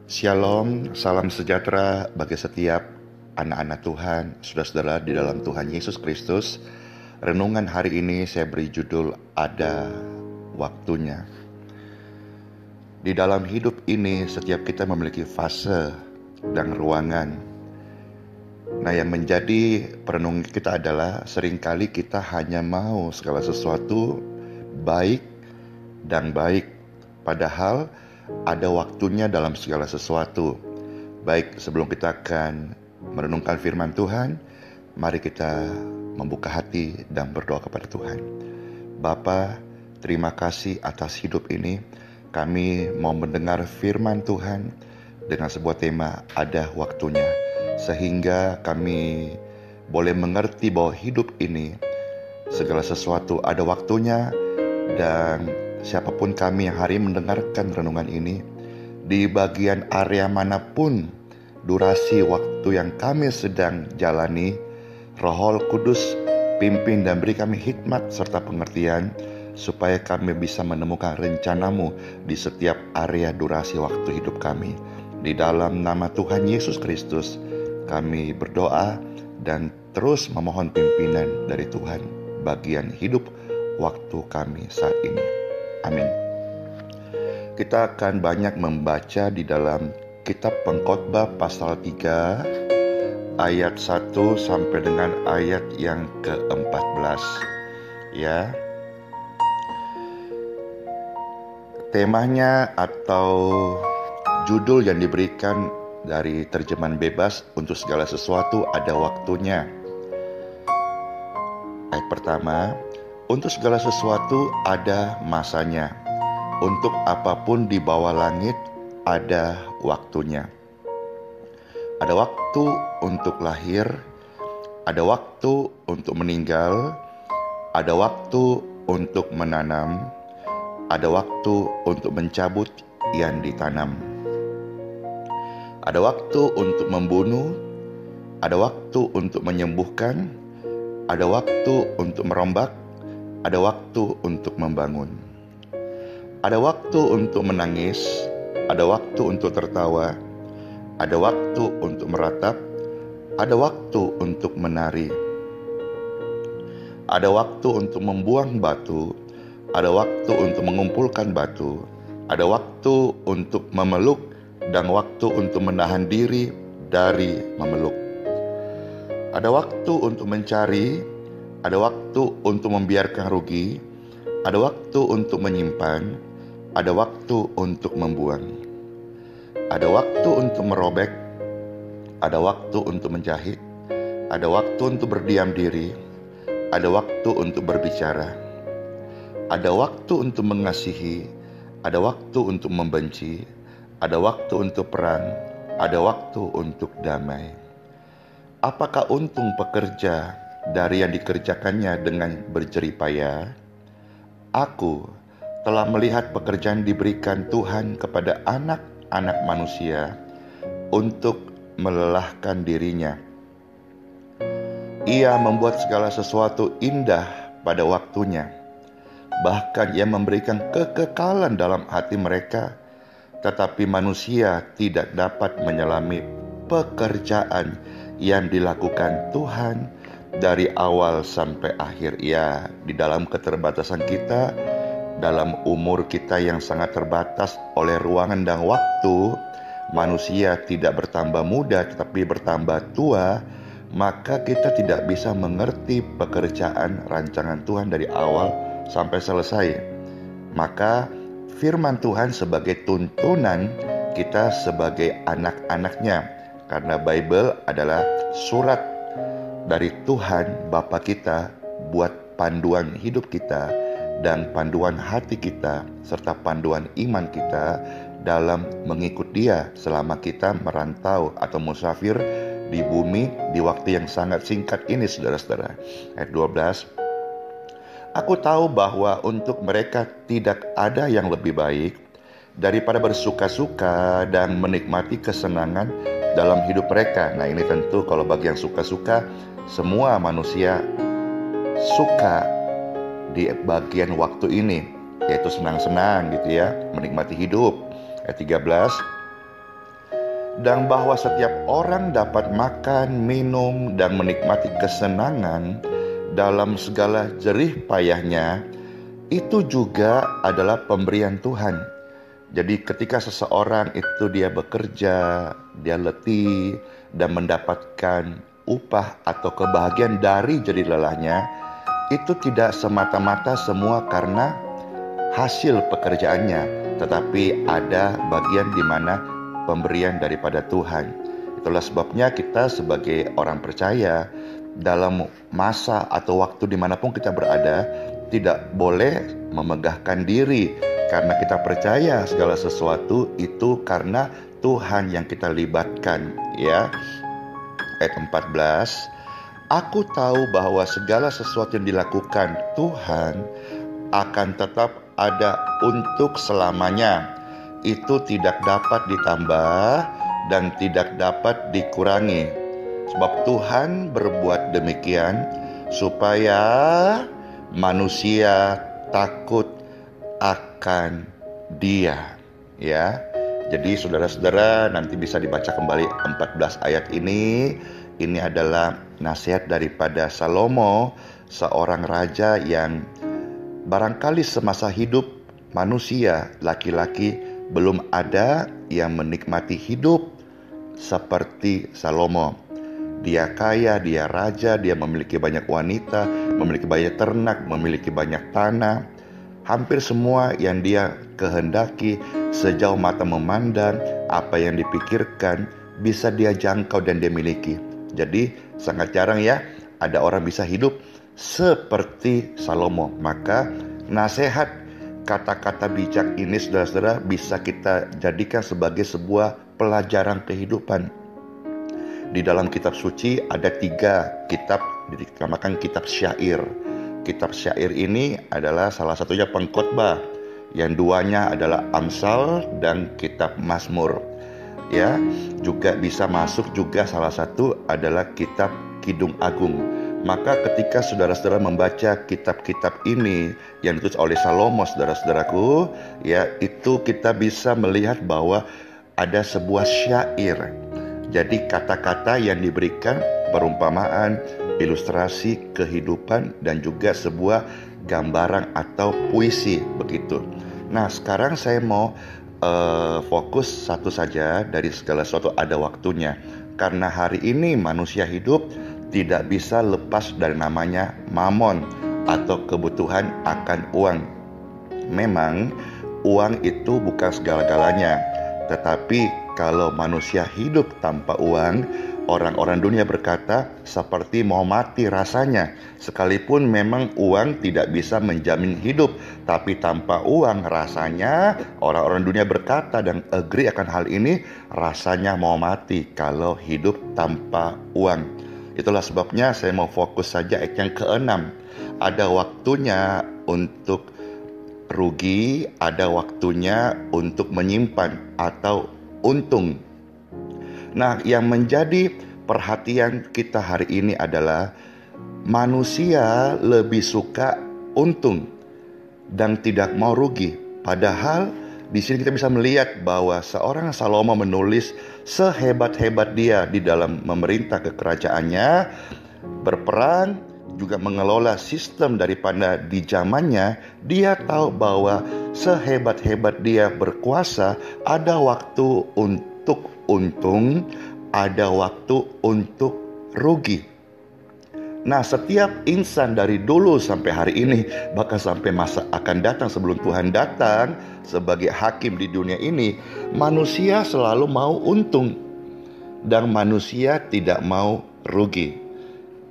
Shalom, salam sejahtera bagi setiap anak-anak Tuhan, saudara-saudara di dalam Tuhan Yesus Kristus. Renungan hari ini saya beri judul Ada Waktunya. Di dalam hidup ini setiap kita memiliki fase dan ruangan. Nah, yang menjadi perenungan kita adalah seringkali kita hanya mau segala sesuatu baik dan baik, padahal ada waktunya dalam segala sesuatu. Baik, sebelum kita akan merenungkan firman Tuhan, mari kita membuka hati dan berdoa kepada Tuhan. Bapa, terima kasih atas hidup ini. Kami mau mendengar firman Tuhan dengan sebuah tema ada waktunya, sehingga kami boleh mengerti bahwa hidup ini segala sesuatu ada waktunya. Dan siapapun kami yang hari mendengarkan renungan ini, di bagian area manapun durasi waktu yang kami sedang jalani, Roh Kudus pimpin dan beri kami hikmat serta pengertian, supaya kami bisa menemukan rencanamu di setiap area durasi waktu hidup kami. Di dalam nama Tuhan Yesus Kristus kami berdoa dan terus memohon pimpinan dari Tuhan bagian hidup waktu kami saat ini. Amin. Kita akan banyak membaca di dalam kitab Pengkhotbah pasal 3 ayat 1 sampai dengan ayat yang ke-14. Ya. Temanya atau judul yang diberikan dari terjemahan bebas, untuk segala sesuatu ada waktunya. Ayat pertama, untuk segala sesuatu ada masanya. Untuk apapun di bawah langit ada waktunya. Ada waktu untuk lahir, ada waktu untuk meninggal, ada waktu untuk menanam, ada waktu untuk mencabut yang ditanam. Ada waktu untuk membunuh, ada waktu untuk menyembuhkan, ada waktu untuk merombak, ada waktu untuk membangun. Ada waktu untuk menangis, ada waktu untuk tertawa, ada waktu untuk meratap, ada waktu untuk menari. Ada waktu untuk membuang batu, ada waktu untuk mengumpulkan batu, ada waktu untuk memeluk, dan waktu untuk menahan diri dari memeluk. Ada waktu untuk mencari, ada waktu untuk membiarkan rugi, ada waktu untuk menyimpan, ada waktu untuk membuang. Ada waktu untuk merobek, ada waktu untuk menjahit, ada waktu untuk berdiam diri, ada waktu untuk berbicara. Ada waktu untuk mengasihi, ada waktu untuk membenci, ada waktu untuk perang, ada waktu untuk damai. Apakah untung pekerja dari yang dikerjakannya dengan berjerih payah? Aku telah melihat pekerjaan diberikan Tuhan kepada anak-anak manusia untuk melelahkan dirinya. Ia membuat segala sesuatu indah pada waktunya. Bahkan ia memberikan kekekalan dalam hati mereka, tetapi manusia tidak dapat menyelami pekerjaan yang dilakukan Tuhan dari awal sampai akhir. Ya, di dalam keterbatasan kita, dalam umur kita yang sangat terbatas oleh ruangan dan waktu, manusia tidak bertambah muda tetapi bertambah tua, maka kita tidak bisa mengerti pekerjaan rancangan Tuhan dari awal sampai selesai. Maka firman Tuhan sebagai tuntunan kita sebagai anak-anaknya, karena Bible adalah surat dari Tuhan Bapa kita buat panduan hidup kita dan panduan hati kita serta panduan iman kita dalam mengikut Dia selama kita merantau atau musafir di bumi di waktu yang sangat singkat ini, saudara-saudara. Ayat 12, aku tahu bahwa untuk mereka tidak ada yang lebih baik daripada bersuka-suka dan menikmati kesenangan dalam hidup mereka. Nah, ini tentu kalau bagi yang suka-suka, semua manusia suka di bagian waktu ini, yaitu senang-senang gitu ya, menikmati hidup. Ayat 13, dan bahwa setiap orang dapat makan, minum, dan menikmati kesenangan dalam segala jerih payahnya, itu juga adalah pemberian Tuhan. Jadi ketika seseorang itu dia bekerja, dia letih dan mendapatkan upah atau kebahagiaan dari jerih lelahnya, itu tidak semata-mata semua karena hasil pekerjaannya, tetapi ada bagian di mana pemberian daripada Tuhan. Itulah sebabnya kita sebagai orang percaya dalam masa atau waktu dimanapun kita berada, tidak boleh memegahkan diri karena kita percaya segala sesuatu itu karena Tuhan yang kita libatkan, ya. Ayat 14, aku tahu bahwa segala sesuatu yang dilakukan Tuhan akan tetap ada untuk selamanya. Itu tidak dapat ditambah dan tidak dapat dikurangi. Sebab Tuhan berbuat demikian supaya manusia takut akan Dia, ya. Jadi saudara-saudara nanti bisa dibaca kembali 14 ayat ini. Ini adalah nasihat daripada Salomo, seorang raja yang barangkali semasa hidup manusia laki-laki belum ada yang menikmati hidup seperti Salomo. Dia kaya, dia raja, dia memiliki banyak wanita, memiliki banyak ternak, memiliki banyak tanah. Hampir semua yang dia kehendaki sejauh mata memandang, apa yang dipikirkan bisa dia jangkau dan dia miliki. Jadi sangat jarang ya ada orang bisa hidup seperti Salomo. Maka nasihat kata-kata bijak ini saudara-saudara bisa kita jadikan sebagai sebuah pelajaran kehidupan. Di dalam kitab suci ada 3 kitab dinamakan kitab syair. Kitab syair ini adalah salah satunya pengkhotbah, yang 2-nya adalah Amsal dan kitab Mazmur. Ya, juga bisa masuk juga salah satu adalah kitab Kidung Agung. Maka ketika saudara-saudara membaca kitab-kitab ini yang ditulis oleh Salomo, saudara-saudaraku, ya, itu kita bisa melihat bahwa ada sebuah syair. Jadi kata-kata yang diberikan perumpamaan, ilustrasi kehidupan dan juga sebuah gambaran atau puisi begitu. Nah, sekarang saya mau fokus satu saja, dari segala sesuatu ada waktunya. Karena hari ini manusia hidup tidak bisa lepas dari namanya mamon atau kebutuhan akan uang. Memang uang itu bukan segala-galanya, tetapi kalau manusia hidup tanpa uang, orang-orang dunia berkata seperti mau mati rasanya. Sekalipun memang uang tidak bisa menjamin hidup, tapi tanpa uang rasanya orang-orang dunia berkata dan agree akan hal ini, rasanya mau mati kalau hidup tanpa uang. Itulah sebabnya saya mau fokus saja ayat yang ke-6. Ada waktunya untuk rugi, ada waktunya untuk menyimpan atau untung. Nah, yang menjadi perhatian kita hari ini adalah manusia lebih suka untung dan tidak mau rugi. Padahal di sini kita bisa melihat bahwa seorang Salomo menulis sehebat-hebat dia di dalam memerintah kekerajaannya, berperang, juga mengelola sistem daripada di zamannya. Dia tahu bahwa sehebat-hebat dia berkuasa, ada waktu untuk untung, ada waktu untuk rugi. Nah, setiap insan dari dulu sampai hari ini, bahkan sampai masa akan datang sebelum Tuhan datang sebagai hakim di dunia ini, manusia selalu mau untung dan manusia tidak mau rugi.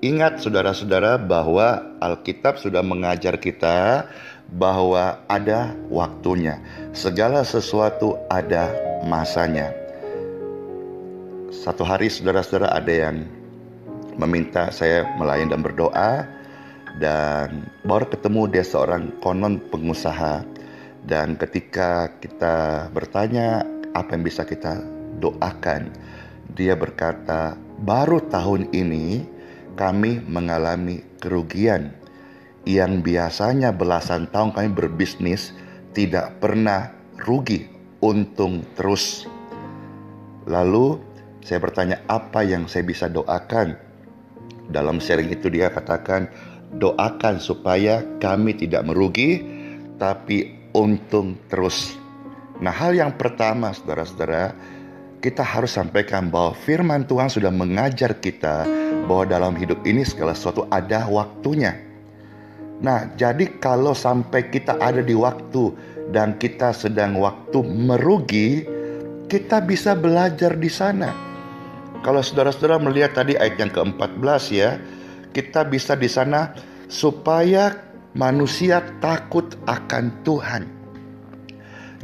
Ingat saudara-saudara bahwa Alkitab sudah mengajar kita bahwa ada waktunya. Segala sesuatu ada masanya. Satu hari saudara-saudara ada yang meminta saya melayani dan berdoa, dan baru ketemu dia seorang konon pengusaha. Dan ketika kita bertanya apa yang bisa kita doakan, dia berkata, baru tahun ini kami mengalami kerugian yang biasanya belasan tahun kami berbisnis tidak pernah rugi, untung terus. Lalu Saya bertanya, apa yang saya bisa doakan? Dalam sharing itu dia katakan, doakan supaya kami tidak merugi, tapi untung terus. Nah, hal yang pertama saudara-saudara, kita harus sampaikan bahwa firman Tuhan sudah mengajar kita bahwa dalam hidup ini segala sesuatu ada waktunya. Nah, jadi kalau sampai kita ada di waktu dan kita sedang waktu merugi, kita bisa belajar di sana. Kalau saudara-saudara melihat tadi ayat yang ke-14 ya, kita bisa di sana supaya manusia takut akan Tuhan.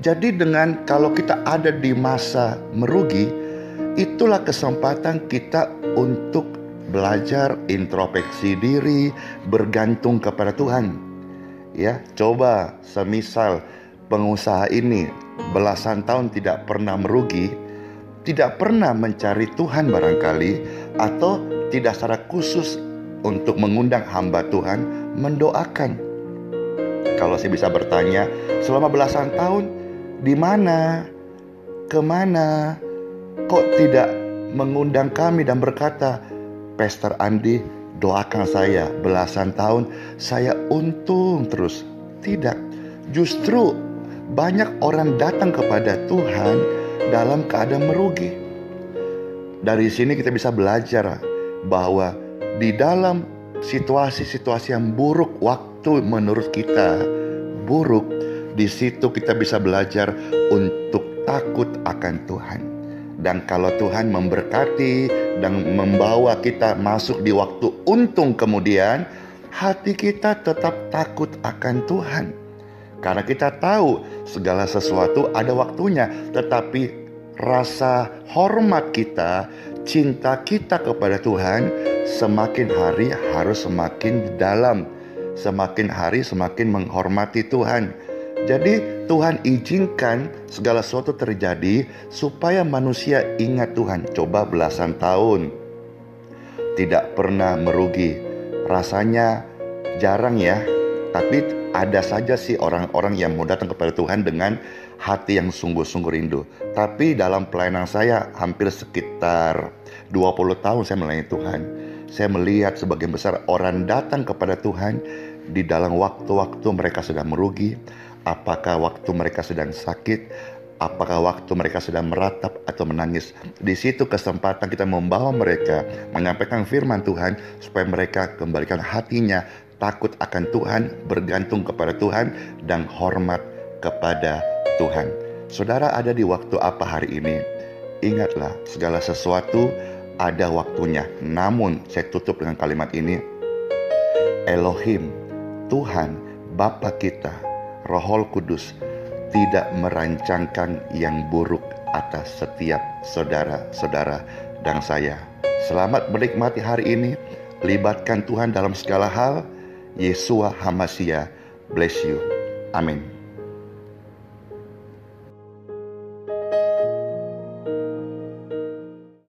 Jadi dengan kalau kita ada di masa merugi, itulah kesempatan kita untuk belajar introspeksi diri, bergantung kepada Tuhan. Ya, coba semisal pengusaha ini belasan tahun tidak pernah merugi, tidak pernah mencari Tuhan barangkali, atau tidak secara khusus untuk mengundang hamba Tuhan mendoakan. Kalau saya bisa bertanya, selama belasan tahun di mana, kemana, kok tidak mengundang kami dan berkata, Pastor Andi, doakan saya, belasan tahun saya untung terus. Tidak, justru banyak orang datang kepada Tuhan dalam keadaan merugi. Dari sini kita bisa belajar bahwa di dalam situasi-situasi yang buruk, waktu menurut kita buruk, di situ kita bisa belajar untuk takut akan Tuhan. Dan kalau Tuhan memberkati dan membawa kita masuk di waktu untung kemudian, hati kita tetap takut akan Tuhan. Karena kita tahu segala sesuatu ada waktunya, tetapi rasa hormat kita, cinta kita kepada Tuhan semakin hari harus semakin dalam. Semakin hari semakin menghormati Tuhan. Jadi Tuhan izinkan segala sesuatu terjadi supaya manusia ingat Tuhan. Coba belasan tahun tidak pernah merugi, rasanya jarang ya. Tapi ada saja sih orang-orang yang mau datang kepada Tuhan dengan hati yang sungguh-sungguh rindu. Tapi dalam pelayanan saya hampir sekitar 20 tahun saya melayani Tuhan, saya melihat sebagian besar orang datang kepada Tuhan di dalam waktu-waktu mereka sedang merugi. Apakah waktu mereka sedang sakit, apakah waktu mereka sedang meratap atau menangis. Di situ kesempatan kita membawa mereka menyampaikan firman Tuhan supaya mereka kembalikan hatinya, takut akan Tuhan, bergantung kepada Tuhan, dan hormat kepada Tuhan. Saudara ada di waktu apa hari ini? Ingatlah, segala sesuatu ada waktunya. Namun saya tutup dengan kalimat ini, Elohim, Tuhan, Bapa kita, Roh Kudus tidak merancangkan yang buruk atas setiap saudara-saudara dan saya. Selamat menikmati hari ini. Libatkan Tuhan dalam segala hal. Yeshua HaMashiach bless you. Amin.